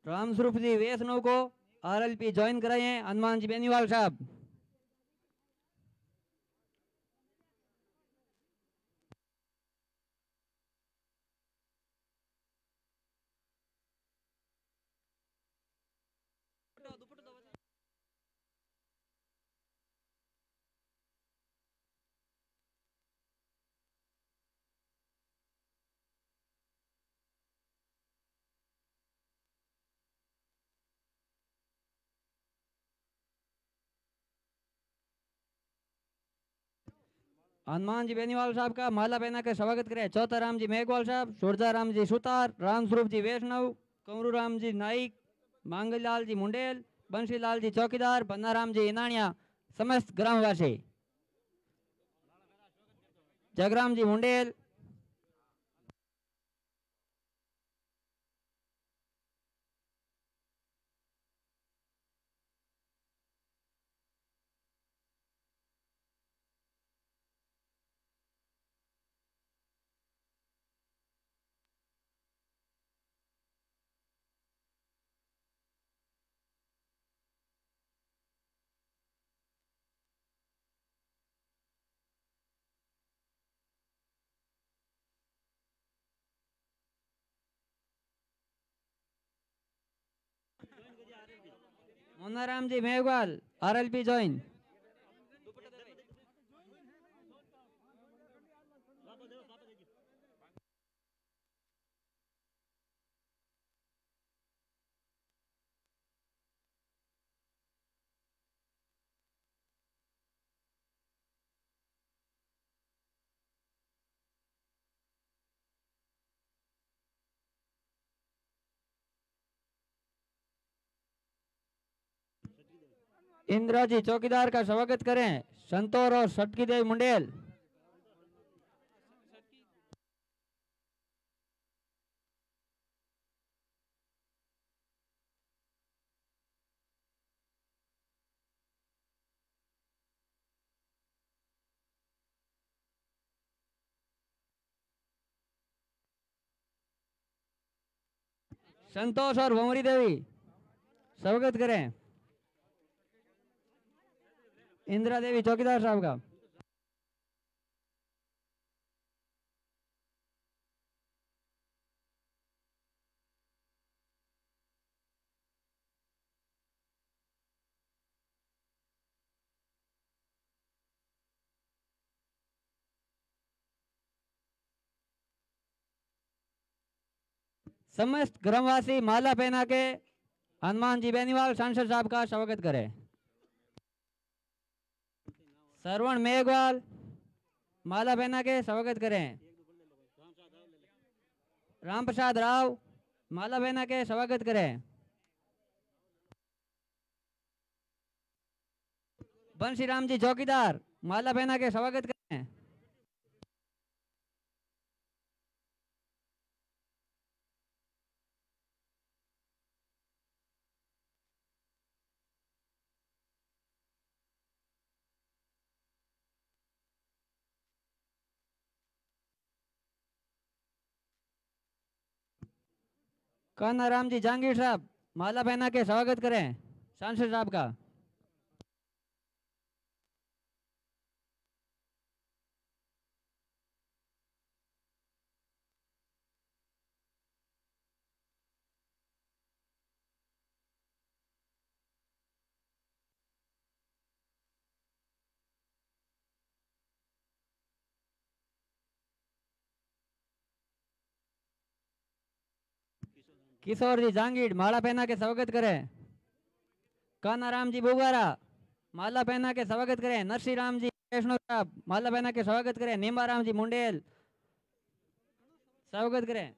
राम स्वरूप जी वैष्णव को RLP join कराए हैं हनुमान जी बेनीवाल साहब। हनुमान जी बेनीवाल साहब का माला पहना के स्वागत करें। चौथा राम जी मेघवाल साहब, सुरजा राम जी सुतार, राम स्वरूप जी वैष्णव, कंवरू राम जी नाइक, मांगलाल जी मुंडेल, बंशीलाल जी चौकीदार, बन्नाराम जी इनानिया, समस्त ग्रामवासी, जगराम जी मुंडेल, मुन्नाराम जी मेघवाल आरएलपी ज्वाइन। इंदिरा जी चौकीदार का स्वागत करें। संतोर और सटकी देवी मुंडेल, संतोष और भंवरी देवी स्वागत करें। इंदिरा देवी चौकीदार साहब का। समस्त ग्रामवासी माला पहना के हनुमान जी बेनीवाल सांसद साहब का स्वागत करें। श्रवण मेघवाल माला पहना के स्वागत करें। राम प्रसाद राव माला पहना के स्वागत करें। बंशी राम जी चौकीदार माला पहना के स्वागत करें। कान्हा राम जी जहांगीर साहब माला पहना के स्वागत करें सांसद साहब का। किशोर जी जहांगीर माला पहना के स्वागत करें। कान्हा राम जी बुगारा माला पहना के स्वागत करें। नरसिंह राम जी वैष्णव साहब माला पहना के स्वागत करें। नीमा राम जी मुंडेल स्वागत करें।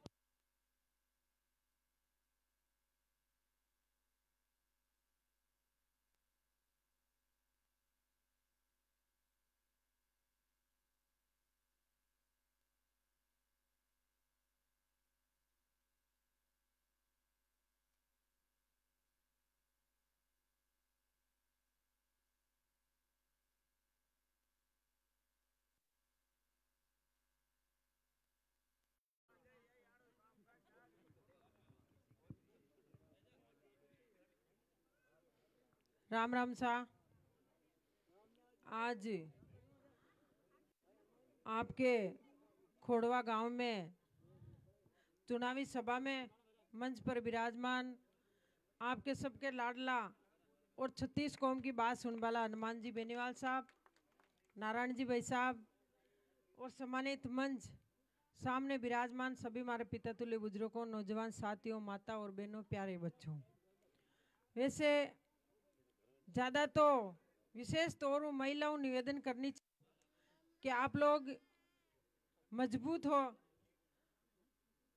राम राम सा। आज आपके खोड़वा गांव में चुनावी सभा में मंच पर विराजमान आपके सबके लाडला और 36 कौम की बात सुन वाला हनुमान जी बेनीवाल साहब, नारायण जी भाई साहब और सम्मानित मंच सामने विराजमान सभी हमारे पिता तुल्य बुजुर्गों, नौजवान साथियों, माता और बहनों, प्यारे बच्चों। वैसे ज़्यादा तो विशेष तौर पर महिलाओं निवेदन करनी चाहिए कि आप लोग मजबूत हो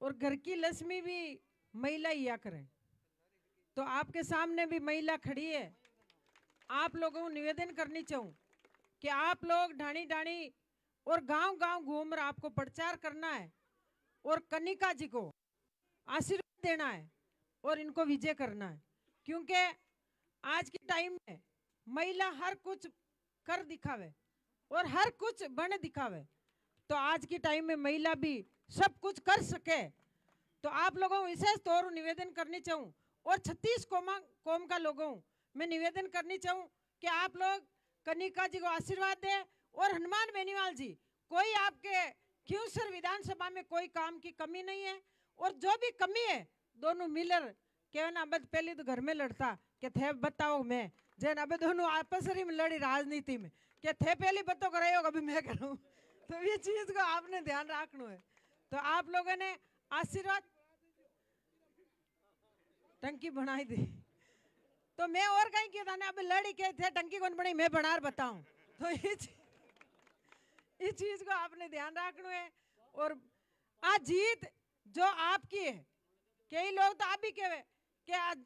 और घर की लक्ष्मी भी महिला ही करें। तो आपके सामने भी महिला खड़ी है। आप लोगों को निवेदन करनी चाहूँ कि आप लोग ढाणी ढाणी और गांव गांव घूमकर आपको प्रचार करना है और कनिका जी को आशीर्वाद देना है और इनको विजय करना है, क्योंकि आज के टाइम में महिला हर कुछ कर दिखावे और हर कुछ बन दिखावे। तो आज के टाइम में महिला भी सब कुछ कर सके। तो आप लोगों को विशेष तौर पर निवेदन करनी चाहूँ और 36 कौम का लोगों मैं निवेदन करनी चाहूँ कि आप लोग कनिका जी को आशीर्वाद दें। और हनुमान बेनीवाल जी, कोई आपके खियूसर विधानसभा में कोई काम की कमी नहीं है और जो भी कमी है दोनों मिलर के ना बद पहले तो घर में लड़ता कि थे बताओ मैं जैन अब दोनों आपस में लड़ी राजनीति में कि थे पहले बतो कराई होगा अभी मैं करूँ। तो ये चीज को आपने ध्यान रखना है। तो आप लोगों ने आशीर्वाद टंकी बनाई दी तो मैं और कहीं किया था ना, अब लड़ी के थे टंकी कौन बनी मैं बना बताऊं। तो इस चीज को आपने ध्यान रखना है। और आज जीत जो आपकी है, कई लोग तो आप भी कहे कि आज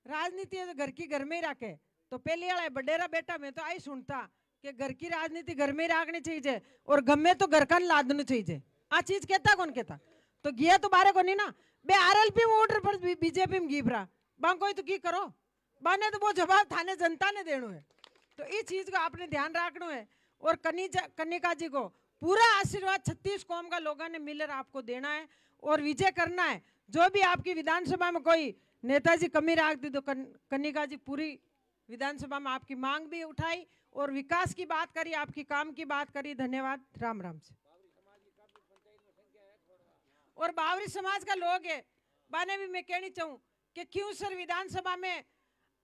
राजनीति तो घर की घर में ही रखे। तो पहले वाला बडेरा बेटा मैं तो आई सुनता कि घर की राजनीति घर में ही रखनी चाहिए और गमे तो घर का लादना चाहिए। आ चीज कहता कौन कहता? तो गया तो बारे को नहीं ना बे आरएलपी में वोटर पर बीजेपी में गिफरा बांको तो की करो बाने तो वो जवाब थाने जनता ने देना है। तो इस चीज को आपने ध्यान रखना है और कनिका जी को पूरा आशीर्वाद 36 कौम का लोगों ने मिलकर आपको देना है और विजय करना है। जो भी आपकी विधानसभा में कोई नेताजी कमी रख दी तो कनिका जी पूरी विधानसभा में आपकी मांग भी उठाई और विकास की बात करी, आपकी काम की बात करी। धन्यवाद। राम राम से। और बावरी समाज का लोग है बाने भी मैं कहनी चाहूँ कि क्यों सर विधानसभा में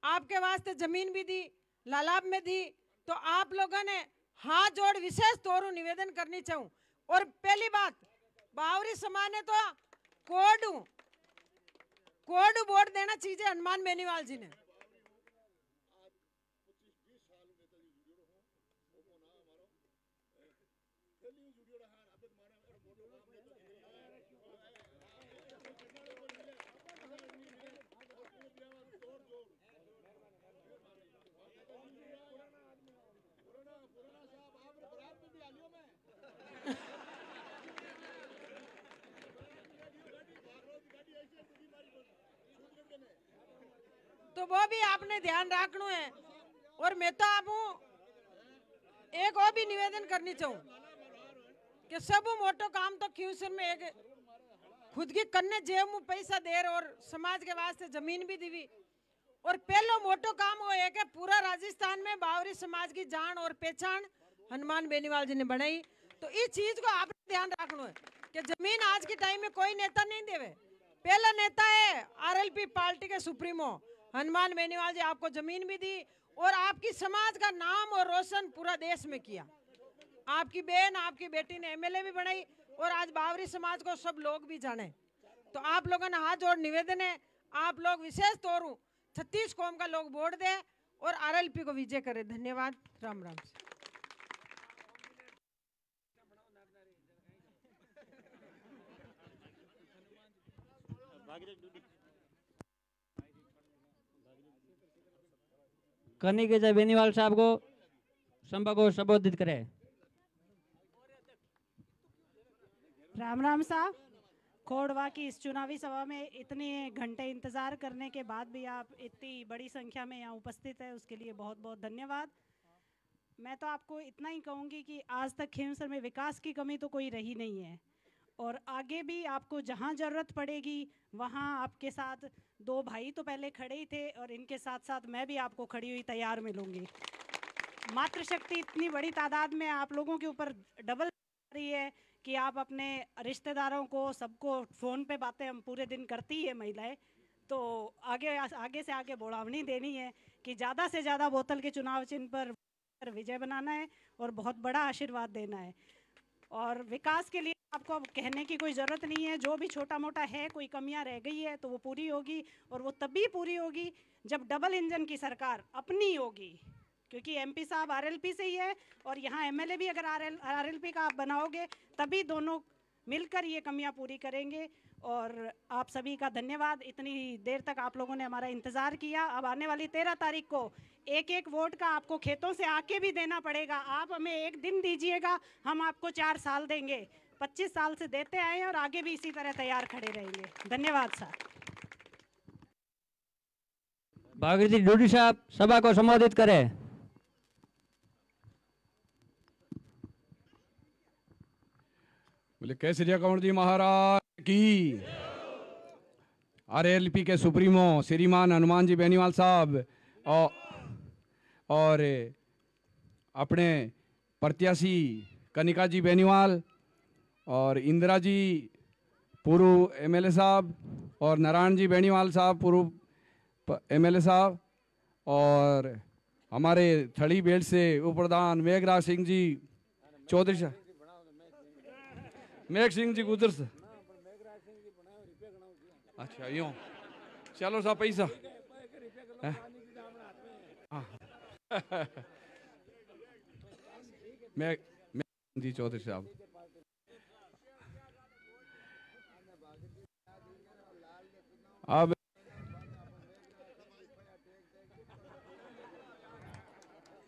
आपके वास्ते जमीन भी दी, लालाब में दी। तो आप लोगों ने हाथ जोड़ विशेष तौर पर निवेदन करनी चाहूँ। और पहली बात बावरी समाज ने तो कोड वोट देना चाहिए हनुमान बेनीवाल जी ने। तो वो भी आपने ध्यान रखना है। और मैं तो आप एक और भी निवेदन करनी चाहूँ कि सब मोटो काम तो क्यूसर में एक खुद की कन्ने जेब में पैसा दे और समाज के वास्ते जमीन भी दी। और पहलो मोटो काम वो है कि पूरा राजस्थान में बावरी समाज की जान और पहचान हनुमान बेनीवाल जी ने बनाई। तो इस चीज को आपने ध्यान रखना है कि जमीन आज के टाइम में कोई नेता नहीं देवे। पहला नेता है आरएलपी पार्टी के सुप्रीमो हनुमान बेनीवाल जी, आपको जमीन भी दी और आपकी समाज का नाम और रोशन पूरा देश में किया। आपकी बहन आपकी बेटी ने एमएलए भी बनाई और आज बावरी समाज को सब लोग भी जाने। तो आप लोगों ने हाथ जोड़ निवेदन है, आप लोग विशेष तौर 36 कौम का लोग वोट दे और आरएलपी को विजय करे। धन्यवाद। राम राम। कनिका बेनीवाल साहब को सभा को संबोधित करे। राम राम साहब, खोड़वा की इस चुनावी सभा में इतने घंटे इंतजार करने के बाद भी आप इतनी बड़ी संख्या में यहाँ उपस्थित है, उसके लिए बहुत बहुत धन्यवाद। मैं तो आपको इतना ही कहूँगी कि आज तक खींवसर में विकास की कमी तो कोई रही नहीं है और आगे भी आपको जहाँ ज़रूरत पड़ेगी वहाँ आपके साथ 2 भाई तो पहले खड़े ही थे और इनके साथ साथ मैं भी आपको खड़ी हुई तैयार मिलूंगी। मातृशक्ति इतनी बड़ी तादाद में आप लोगों के ऊपर डबल रही है कि आप अपने रिश्तेदारों को सबको फ़ोन पे बातें हम पूरे दिन करती है महिलाएं, तो आगे से आगे बढ़ावनी देनी है कि ज़्यादा से ज़्यादा बोतल के चुनाव चिन्ह पर विजय बनाना है और बहुत बड़ा आशीर्वाद देना है। और विकास के लिए आपको अब कहने की कोई ज़रूरत नहीं है, जो भी छोटा मोटा है कोई कमियां रह गई है तो वो पूरी होगी, और वो तभी पूरी होगी जब डबल इंजन की सरकार अपनी होगी, क्योंकि एमपी साहब आरएलपी से ही है और यहाँ एमएलए भी अगर आरएलपी का आप बनाओगे तभी दोनों मिलकर ये कमियां पूरी करेंगे। और आप सभी का धन्यवाद, इतनी देर तक आप लोगों ने हमारा इंतज़ार किया। अब आने वाली 13 तारीख को एक एक वोट का आपको खेतों से आके भी देना पड़ेगा। आप हमें एक दिन दीजिएगा, हम आपको 4 साल देंगे। 25 साल से देते आए हैं और आगे भी इसी तरह तैयार खड़े रहेंगे। धन्यवाद सर। भागीरथी डूडी साहब सभा को संबोधित करें। बोले केसरिया कंवर जी महाराज की। आरएलपी के सुप्रीमो श्रीमान हनुमान जी बेनीवाल साहब और अपने प्रत्याशी कनिका जी बेनीवाल और इंदिरा जी पूर्व एमएलए साहब और नारायण जी बेनीवाल साहब पूर्व एमएलए साहब और हमारे थड़ी बेल्ट से उप प्रधान मेघराज सिंह जी चौधरी साहब, मेघ सिंह जी गुजर से। अच्छा यूं चलो साहब पैसा मेघ जी चौधरी साहब। अब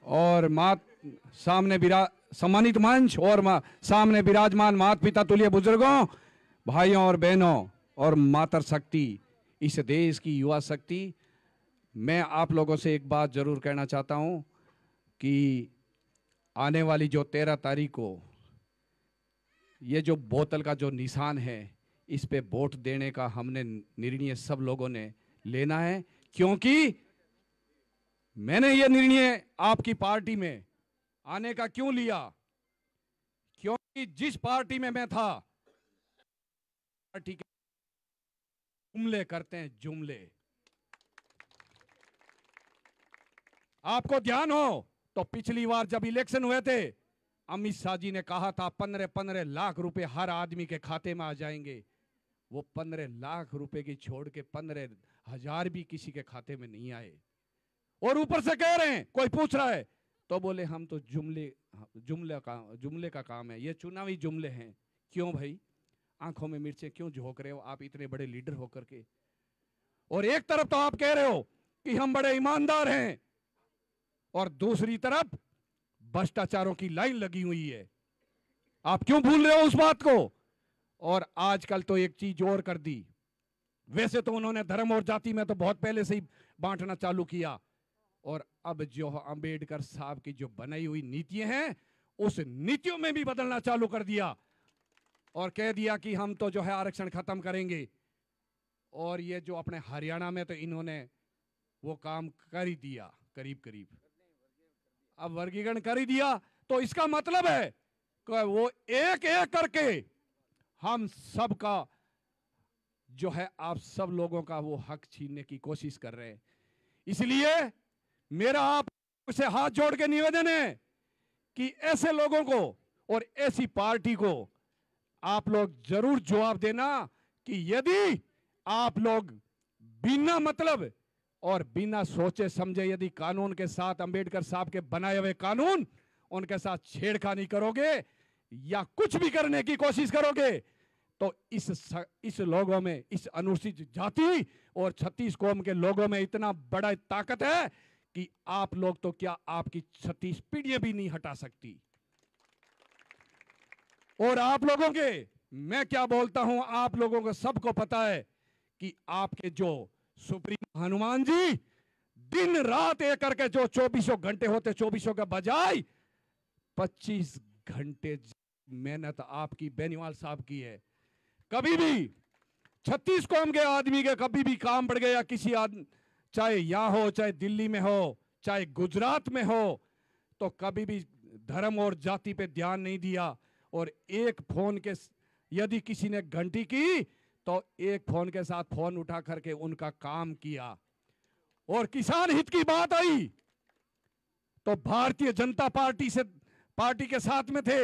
और मात सामने सम्मानित मंच और सामने विराजमान माता पिता तुल्य बुजुर्गों, भाइयों और बहनों और मातर शक्ति, इस देश की युवा शक्ति, मैं आप लोगों से एक बात जरूर कहना चाहता हूं कि आने वाली जो 13 तारीख को ये जो बोतल का जो निशान है, इस पे वोट देने का हमने निर्णय सब लोगों ने लेना है। क्योंकि मैंने ये निर्णय आपकी पार्टी में आने का क्यों लिया, क्योंकि जिस पार्टी में मैं था, पार्टी के जुमले करते हैं, जुमले। आपको ध्यान हो तो पिछली बार जब इलेक्शन हुए थे, अमित शाह जी ने कहा था 15-15 लाख रुपए हर आदमी के खाते में आ जाएंगे। वो 15 लाख रुपए की छोड़ के 15,000 भी किसी के खाते में नहीं आए। और ऊपर से कह रहे हैं, कोई पूछ रहा है तो बोले हम तो जुमले का काम है, ये चुनावी जुमले हैं। क्यों भाई, आंखों में मिर्चें क्यों झोंक रहे हो आप इतने बड़े लीडर होकर के? और एक तरफ तो आप कह रहे हो कि हम बड़े ईमानदार हैं और दूसरी तरफ भ्रष्टाचारों की लाइन लगी हुई है। आप क्यों भूल रहे हो उस बात को? और आजकल तो एक चीज और कर दी, वैसे तो उन्होंने धर्म और जाति में तो बहुत पहले से ही बांटना चालू किया, और अब जो अंबेडकर साहब की जो बनाई हुई नीतियां हैं, उस नीतियों में भी बदलना चालू कर दिया और कह दिया कि हम तो जो है आरक्षण खत्म करेंगे। और ये जो अपने हरियाणा में तो इन्होंने वो काम कर ही दिया, करीब करीब अब वर्गीकरण कर ही दिया। तो इसका मतलब है कि वो एक एक करके हम सब का जो है, आप सब लोगों का वो हक छीनने की कोशिश कर रहे हैं। इसलिए मेरा आप से हाथ जोड़ के निवेदन है कि ऐसे लोगों को और ऐसी पार्टी को आप लोग जरूर जवाब देना कि यदि आप लोग बिना मतलब और बिना सोचे समझे यदि कानून के साथ, अंबेडकर साहब के बनाए हुए कानून, उनके साथ छेड़खानी करोगे या कुछ भी करने की कोशिश करोगे, तो इस लोगों में, इस अनुसूचित जाति और 36 कौम के लोगों में इतना बड़ा ताकत है कि आप लोग तो क्या, आपकी 36 पीढ़ियां भी नहीं हटा सकती। और आप लोगों के, मैं क्या बोलता हूं, आप लोगों को सबको पता है कि आपके जो सुप्रीम हनुमान जी दिन रात एक करके जो 24 घंटे होते, 24 के बजाय 25 घंटे मेहनत आपकी बेनीवाल साहब की है। कभी भी 36 कौम के आदमी के कभी भी काम पड़ गया किसी आदमी, चाहे यहाँ हो, चाहे दिल्ली में हो, चाहे गुजरात में हो, तो कभी भी धर्म और जाति पे ध्यान नहीं दिया। और एक फोन के यदि किसी ने घंटी की तो एक फोन के साथ फोन उठा करके उनका काम किया। और किसान हित की बात आई तो भारतीय जनता पार्टी के साथ में थे।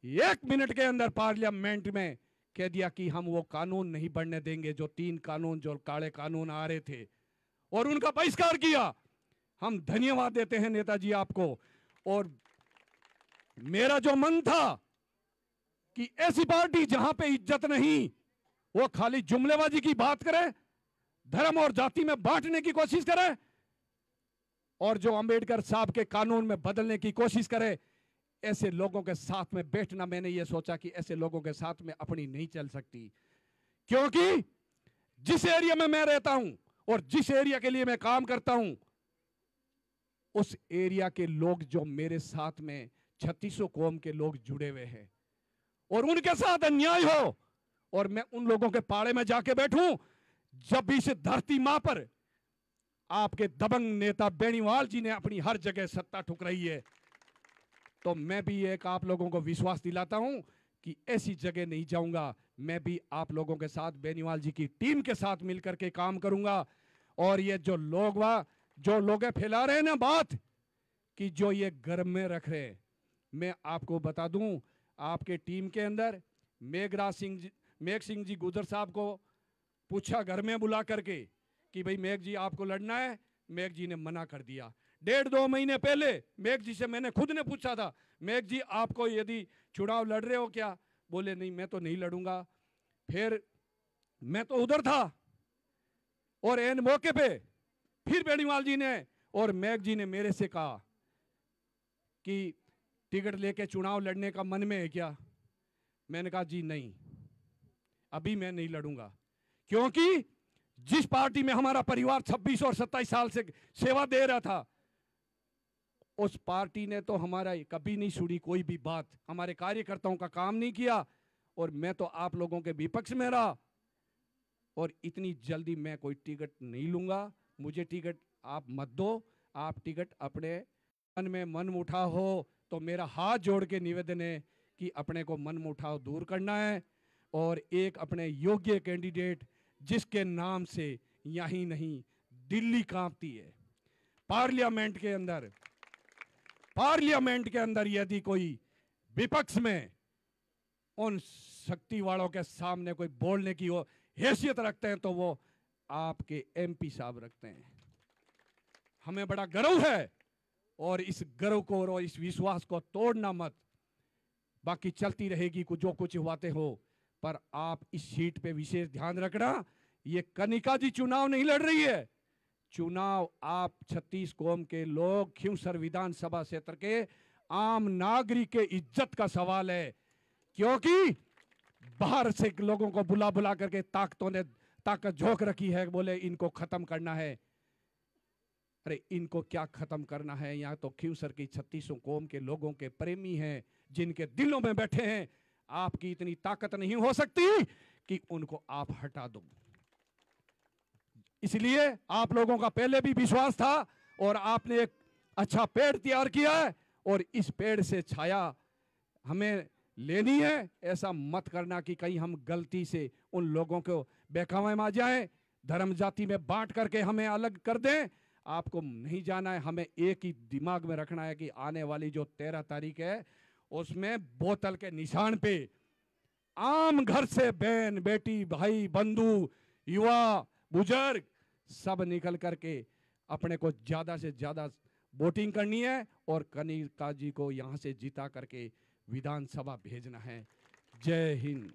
1 मिनट के अंदर पार्लियामेंट में कह दिया कि हम वो कानून नहीं बढ़ने देंगे, जो 3 कानून, जो काले कानून आ रहे थे, और उनका बहिष्कार किया। हम धन्यवाद देते हैं नेताजी आपको। और मेरा जो मन था कि ऐसी पार्टी जहां पे इज्जत नहीं, वो खाली जुमलेबाजी की बात करे, धर्म और जाति में बांटने की कोशिश करे, और जो अंबेडकर साहब के कानून में बदलने की कोशिश करे, ऐसे लोगों के साथ में बैठना, मैंने ये सोचा कि ऐसे लोगों के साथ में अपनी नहीं चल सकती। क्योंकि जिस एरिया में मैं रहता हूं और जिस एरिया के लिए मैं काम करता हूं, उस एरिया के लोग जो मेरे साथ में 36 कौम के लोग जुड़े हुए हैं, और उनके साथ अन्याय हो और मैं उन लोगों के पाड़े में जाके बैठूं, जब भी इस धरती मां पर आपके दबंग नेता बेनीवाल जी ने अपनी हर जगह सत्ता ठुकराई है, तो मैं भी एक आप लोगों को विश्वास दिलाता हूं कि ऐसी जगह नहीं जाऊंगा। मैं भी आप लोगों के साथ, बेनीवाल जी की टीम के साथ मिलकर के काम करूंगा। और ये जो लोग फैला रहे हैं ना बात कि जो ये घर में रख रहे हैं, मैं आपको बता दूं, आपके टीम के अंदर मेघ सिंह जी गुजर साहब को पूछा घर में बुला करके कि भाई मेघ जी आपको लड़ना है, मेघ जी ने मना कर दिया। 1.5-2 महीने पहले मेघ जी से मैंने खुद ने पूछा था, मेघ जी आपको यदि चुनाव लड़ रहे हो क्या? बोले नहीं, मैं तो नहीं लड़ूंगा। फिर मैं तो उधर था, और एन मौके पे फिर बेनीवाल जी ने और मेघ जी ने मेरे से कहा कि टिकट लेके चुनाव लड़ने का मन में है क्या? मैंने कहा जी नहीं, अभी मैं नहीं लड़ूंगा। क्योंकि जिस पार्टी में हमारा परिवार 26 और 27 साल से सेवा दे रहा था, उस पार्टी ने तो हमारा कभी नहीं सुनी कोई भी बात, हमारे कार्यकर्ताओं का काम नहीं किया, और मैं तो आप लोगों के विपक्ष में रहा। और इतनी जल्दी मैं कोई टिकट नहीं लूंगा, मुझे टिकट आप मत दो। आप टिकट अपने मन में मनमुटाव हो तो मेरा हाथ जोड़ के निवेदन है कि अपने को मनमुटाव दूर करना है, और एक अपने योग्य कैंडिडेट जिसके नाम से यहीं नहीं दिल्ली कांपती है। पार्लियामेंट के अंदर यदि कोई विपक्ष में उन शक्ति वालों के सामने कोई बोलने की हैसियत रखते हैं तो वो आपके एमपी साहब रखते हैं। हमें बड़ा गर्व है, और इस गर्व को और इस विश्वास को तोड़ना मत। बाकी चलती रहेगी जो कुछ बातें हो, पर आप इस सीट पे विशेष ध्यान रखना, ये कनिका जी चुनाव नहीं लड़ रही है। चुनाव आप 36 कौम के लोग खिंवसर विधानसभा क्षेत्र के आम नागरिक के इज्जत का सवाल है। क्योंकि बाहर से लोगों को बुला बुला करके ताकत झोंक रखी है, बोले इनको खत्म करना है। अरे इनको क्या खत्म करना है? यहाँ तो खिंवसर की 36 कौम के लोगों के प्रेमी हैं, जिनके दिलों में बैठे हैं। आपकी इतनी ताकत नहीं हो सकती कि उनको आप हटा दो। इसलिए आप लोगों का पहले भी विश्वास था, और आपने एक अच्छा पेड़ तैयार किया है, और इस पेड़ से छाया हमें लेनी है। ऐसा मत करना कि कहीं हम गलती से उन लोगों को बहकावे में आ जाएं, धर्म जाति में बांट करके हमें अलग कर दें। आपको नहीं जाना है, हमें एक ही दिमाग में रखना है कि आने वाली जो 13 तारीख है, उसमें बोतल के निशान पे आम घर से बहन बेटी भाई बंधु युवा बुजुर्ग सब निकल करके अपने को ज्यादा से ज्यादा वोटिंग करनी है, और कनिका जी को यहां से जिता करके विधानसभा भेजना है। जय हिंद।